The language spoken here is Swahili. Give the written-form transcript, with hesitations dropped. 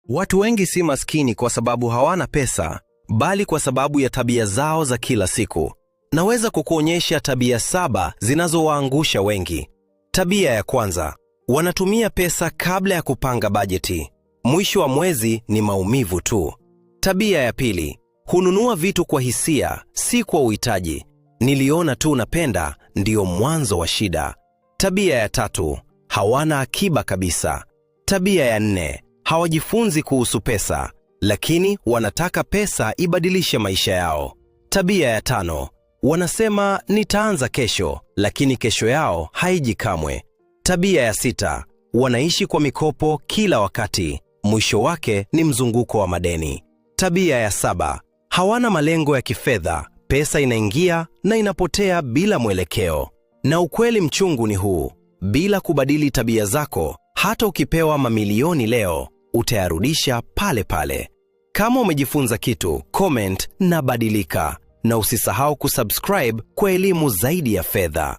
Watu wengi si maskini kwa sababu hawana pesa, bali kwa sababu ya tabia zao za kila siku. Naweza kukuonyesha tabia 7 zinazowaangusha wengi. Tabia ya kwanza, wanatumia pesa kabla ya kupanga bajeti. Mwisho wa mwezi ni maumivu tu. Tabia ya pili, hununua vitu kwa hisia, si kwa uhitaji. Niliona tu napenda, ndio mwanzo wa shida. Tabia ya tatu, hawana akiba kabisa. Tabia ya 4, hawajifunzi kuhusu pesa, lakini wanataka pesa ibadilishe maisha yao. Tabia ya 5, wanasema nitaanza kesho, lakini kesho yao haiji kamwe. Tabia ya 6, wanaishi kwa mikopo kila wakati, mwisho wake ni mzunguko wa madeni. Tabia ya 7, hawana malengo ya kifedha, pesa inaingia na inapotea bila mwelekeo. Na ukweli mchungu ni huu, bila kubadili tabia zako, hata ukipewa mamilioni leo, utayarudisha pale pale. Kama umejifunza kitu, comment na badilika. Na usisahau kusubscribe kwa elimu zaidi ya fedha.